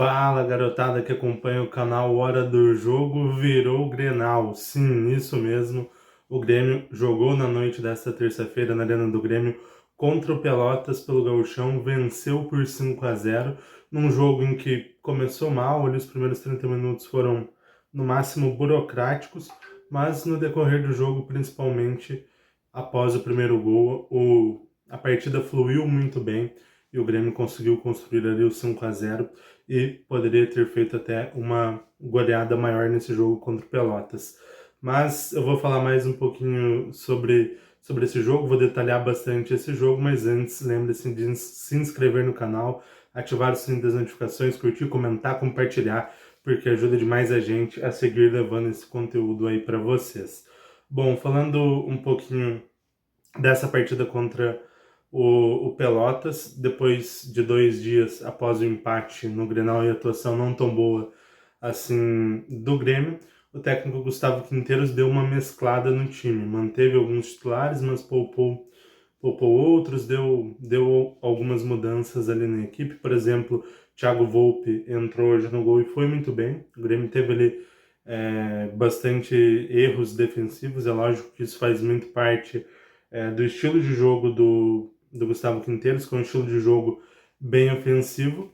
Fala, garotada que acompanha o canal Hora do Jogo virou Grenal. Sim, isso mesmo. O Grêmio jogou na noite desta terça-feira na Arena do Grêmio contra o Pelotas pelo Gauchão, venceu por 5-0 num jogo em que começou mal, ali os primeiros 30 minutos foram no máximo burocráticos, mas no decorrer do jogo, principalmente após o primeiro gol, a partida fluiu muito bem e o Grêmio conseguiu construir ali o 5-0 e poderia ter feito até uma goleada maior nesse jogo contra o Pelotas. Mas eu vou falar mais um pouquinho sobre esse jogo, vou detalhar bastante esse jogo, mas antes lembre-se de se inscrever no canal, ativar o sininho das notificações, curtir, comentar, compartilhar, porque ajuda demais a gente a seguir levando esse conteúdo aí para vocês. Bom, falando um pouquinho dessa partida contra o Pelotas, depois de 2 dias após o empate no Grenal e a atuação não tão boa assim do Grêmio, o técnico Gustavo Quinteiros deu uma mesclada no time, manteve alguns titulares, mas poupou outros, deu algumas mudanças ali na equipe. Por exemplo, Thiago Volpe entrou hoje no gol e foi muito bem. O Grêmio teve ali bastante erros defensivos, é lógico que isso faz muito parte do estilo de jogo do Gustavo Quinteiros, que é um estilo de jogo bem ofensivo.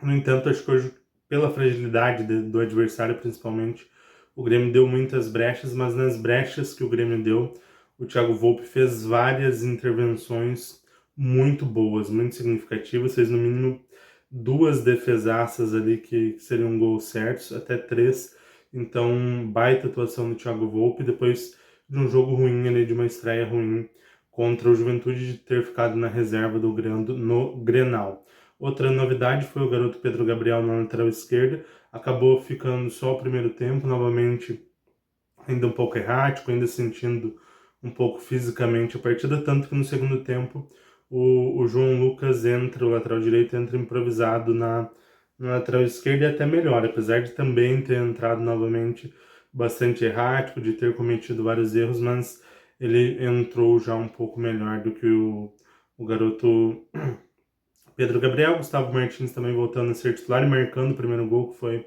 No entanto, acho que hoje, pela fragilidade do adversário principalmente, o Grêmio deu muitas brechas, mas nas brechas que o Grêmio deu, o Thiago Volpe fez várias intervenções muito boas, muito significativas, fez no mínimo 2 defesaças ali que seriam gols certos, até 3. Então, baita atuação do Thiago Volpe, depois de um jogo ruim ali, de uma estreia ruim contra o Juventude, de ter ficado na reserva do Grêmio no Grenal. Outra novidade foi o garoto Pedro Gabriel na lateral esquerda, acabou ficando só o primeiro tempo, novamente ainda um pouco errático, ainda sentindo um pouco fisicamente a partida, tanto que no segundo tempo o João Lucas entra, o lateral direito entra improvisado na lateral esquerda e até melhor, apesar de também ter entrado novamente bastante errático, de ter cometido vários erros, mas ele entrou já um pouco melhor do que o garoto Pedro Gabriel. Gustavo Martins também voltando a ser titular e marcando o primeiro gol, que foi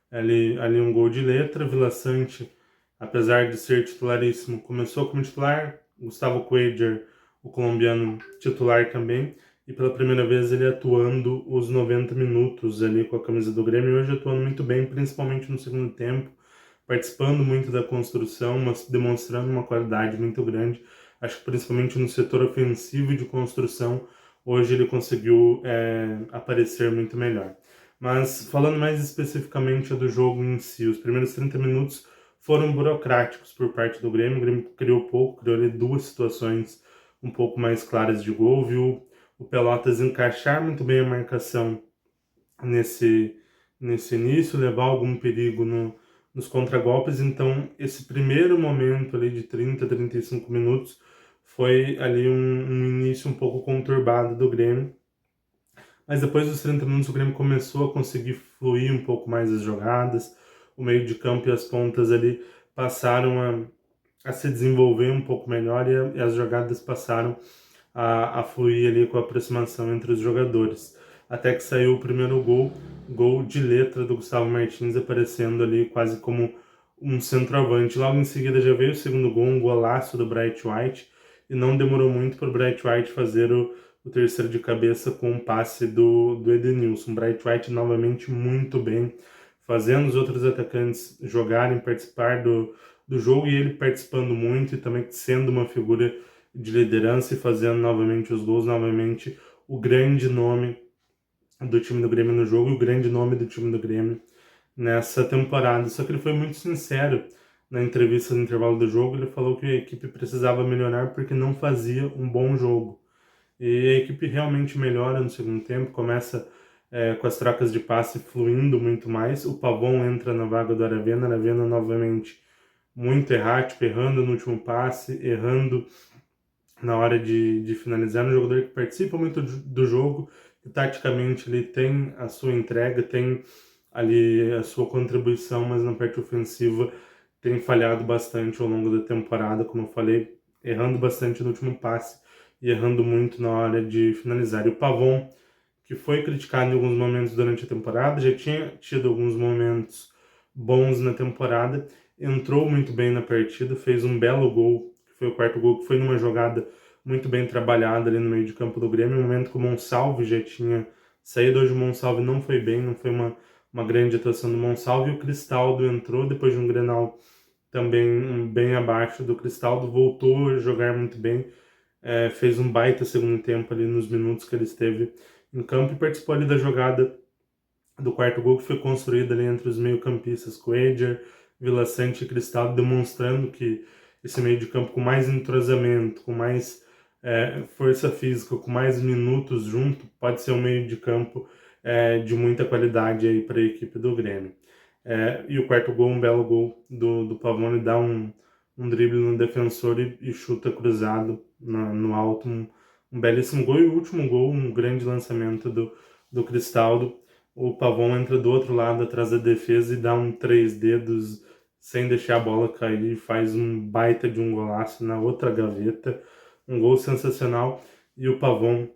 ali um gol de letra. Vila Sante, apesar de ser titularíssimo, começou como titular. Gustavo Cuéllar, o colombiano, titular também. E pela primeira vez ele atuando os 90 minutos ali com a camisa do Grêmio. E hoje atuando muito bem, principalmente no segundo tempo, participando muito da construção, mas demonstrando uma qualidade muito grande. Acho que principalmente no setor ofensivo e de construção, hoje ele conseguiu aparecer muito melhor. Mas falando mais especificamente do jogo em si, os primeiros 30 minutos foram burocráticos por parte do Grêmio. O Grêmio criou pouco, criou ali 2 situações um pouco mais claras de gol, viu o Pelotas encaixar muito bem a marcação nesse, nesse início, levar algum perigo nos contragolpes. Então, esse primeiro momento ali de 30, 35 minutos foi ali um início um pouco conturbado do Grêmio. Mas depois dos 30 minutos o Grêmio começou a conseguir fluir um pouco mais as jogadas, o meio de campo e as pontas ali passaram a se desenvolver um pouco melhor e as jogadas passaram a fluir ali com a aproximação entre os jogadores. Até que saiu o primeiro gol de letra do Gustavo Martins, aparecendo ali quase como um centroavante. Logo em seguida já veio o segundo gol, um golaço do Bright White, e não demorou muito para o Bright White fazer o terceiro de cabeça com um passe do Edenilson. Bright White novamente muito bem, fazendo os outros atacantes jogarem, participar do jogo, e ele participando muito e também sendo uma figura de liderança e fazendo novamente os gols, novamente o grande nome do time do Grêmio no jogo e o grande nome do time do Grêmio nessa temporada. Só que ele foi muito sincero na entrevista no intervalo do jogo. Ele falou que a equipe precisava melhorar porque não fazia um bom jogo. E a equipe realmente melhora no segundo tempo, começa com as trocas de passe fluindo muito mais. O Pavon entra na vaga do Aravena, Aravena novamente muito errático, errando no último passe, errando na hora de finalizar. Um jogador que participa muito do jogo, que taticamente ele tem a sua entrega, tem ali a sua contribuição, mas na parte ofensiva tem falhado bastante ao longo da temporada, como eu falei, errando bastante no último passe e errando muito na hora de finalizar. E o Pavon, que foi criticado em alguns momentos durante a temporada, já tinha tido alguns momentos bons na temporada, entrou muito bem na partida, fez um belo gol, que foi o quarto gol, que foi numa jogada muito bem trabalhada ali no meio de campo do Grêmio, no momento que o Monsalve já tinha saído. Hoje o Monsalve não foi bem, não foi uma grande atuação do Monsalve, e o Cristaldo entrou depois de um Grenal também bem abaixo do Cristaldo, voltou a jogar muito bem, fez um baita segundo tempo ali nos minutos que ele esteve em campo e participou ali da jogada do quarto gol, que foi construída ali entre os meio-campistas, Coedger, Vila Sante e Cristaldo, demonstrando que esse meio de campo com mais entrosamento, com mais força física, com mais minutos junto, pode ser um meio de campo de muita qualidade aí para a equipe do Grêmio. E o quarto gol, um belo gol do Pavão, ele dá um drible no defensor e chuta cruzado no alto, um belíssimo gol. E o último gol, um grande lançamento do Cristaldo. O Pavão entra do outro lado atrás da defesa e dá um três dedos sem deixar a bola cair, faz um baita de um golaço na outra gaveta, um gol sensacional. E o Pavão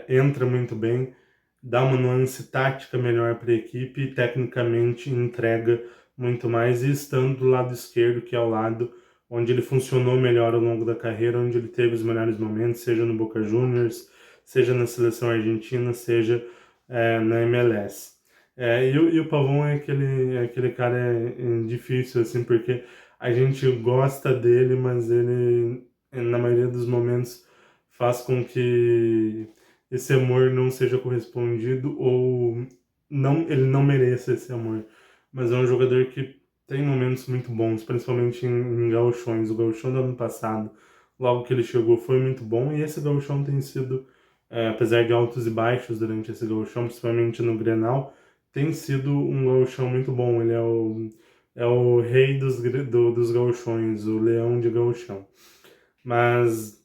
entra muito bem, dá uma nuance tática melhor para a equipe e tecnicamente entrega muito mais. E estando do lado esquerdo, que é o lado onde ele funcionou melhor ao longo da carreira, onde ele teve os melhores momentos, seja no Boca Juniors, seja na seleção argentina, seja na MLS. E o Pavão é aquele cara difícil, assim, porque a gente gosta dele, mas ele, na maioria dos momentos, faz com que esse amor não seja correspondido ou ele não mereça esse amor. Mas é um jogador que tem momentos muito bons, principalmente em gauchões. O gauchão do ano passado, logo que ele chegou, foi muito bom, e esse gauchão tem sido, apesar de altos e baixos durante esse gauchão, principalmente no Grenal, tem sido um gauchão muito bom. Ele é o rei dos gauchões, o leão de gauchão. Mas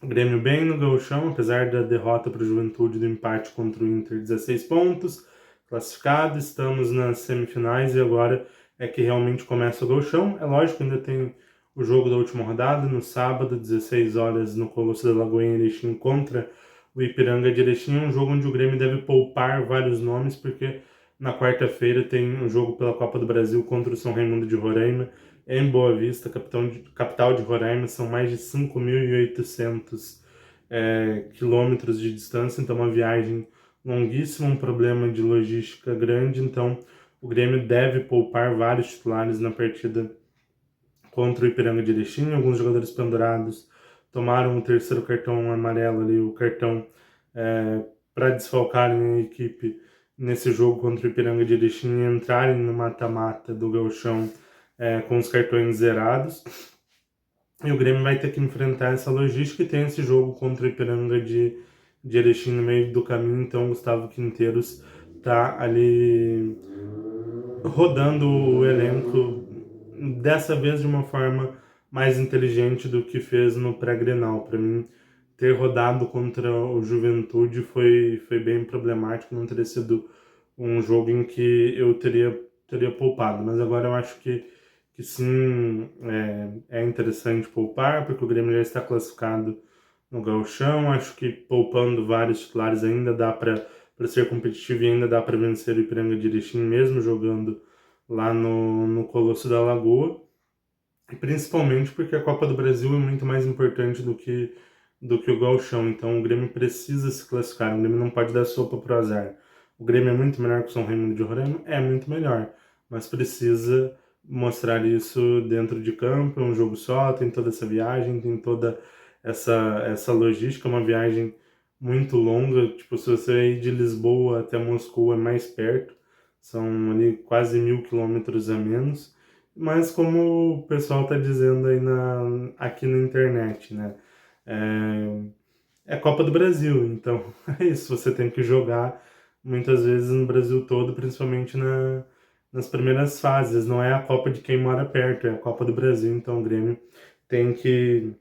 o Grêmio bem no gauchão, apesar da derrota para o Juventude, do empate contra o Inter, 16 pontos, classificado, estamos nas semifinais e agora é que realmente começa o gauchão. É lógico, ainda tem o jogo da última rodada, no sábado, 16 horas, no Colosso da Lagoa em Erechim contra o Ipiranga de Erechim, um jogo onde o Grêmio deve poupar vários nomes, porque na quarta-feira tem um jogo pela Copa do Brasil contra o São Raimundo de Roraima, em Boa Vista, capital de Roraima. São mais de 5.800 quilômetros de distância, então uma viagem longuíssima, um problema de logística grande. Então o Grêmio deve poupar vários titulares na partida contra o Ipiranga de Erechim. Alguns jogadores pendurados tomaram o terceiro cartão amarelo ali, o cartão para desfalcarem a equipe nesse jogo contra o Ipiranga de Erechim e entrarem no mata-mata do gauchão com os cartões zerados. E o Grêmio vai ter que enfrentar essa logística, e tem esse jogo contra o Ipiranga de Erechim no meio do caminho. Então o Gustavo Quinteiros tá ali rodando o elenco, dessa vez de uma forma mais inteligente do que fez no pré-Grenal. Para mim, ter rodado contra o Juventude foi bem problemático, não teria sido um jogo em que eu teria poupado. Mas agora eu acho que sim, é interessante poupar, porque o Grêmio já está classificado no gauchão. Acho que poupando vários titulares ainda dá para ser competitivo, e ainda dá para vencer o Ipiranga de Erechim, mesmo jogando lá no Colosso da Lagoa. E principalmente porque a Copa do Brasil é muito mais importante do que o gauchão. Então o Grêmio precisa se classificar, o Grêmio não pode dar sopa pro azar. O Grêmio é muito melhor que o São Raimundo de Roraima? É muito melhor, mas precisa mostrar isso dentro de campo. É um jogo só, tem toda essa viagem, tem toda essa logística, uma viagem muito longa. Tipo, se você ir de Lisboa até Moscou é mais perto, são ali quase 1.000 quilômetros a menos. Mas como o pessoal tá dizendo aí aqui na internet, né? É Copa do Brasil, então é isso, você tem que jogar muitas vezes no Brasil todo, principalmente nas primeiras fases. Não é a Copa de quem mora perto, é a Copa do Brasil. Então o Grêmio tem que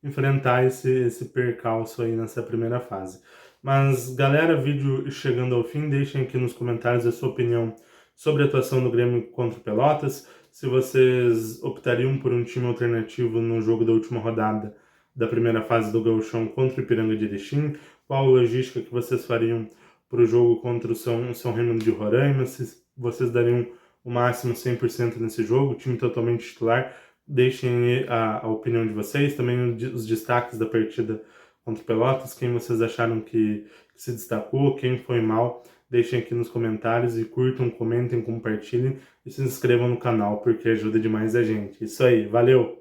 enfrentar esse percalço aí nessa primeira fase. Mas galera, vídeo chegando ao fim, deixem aqui nos comentários a sua opinião sobre a atuação do Grêmio contra o Pelotas, se vocês optariam por um time alternativo no jogo da última rodada da primeira fase do Gauchão contra o Ipiranga de Erechim, qual logística que vocês fariam para o jogo contra o São Raimundo de Roraima, se vocês dariam o máximo 100% nesse jogo, time totalmente titular. Deixem aí a opinião de vocês, também os destaques da partida contra o Pelotas, quem vocês acharam que se destacou, quem foi mal. Deixem aqui nos comentários e curtam, comentem, compartilhem e se inscrevam no canal porque ajuda demais a gente. Isso aí, valeu!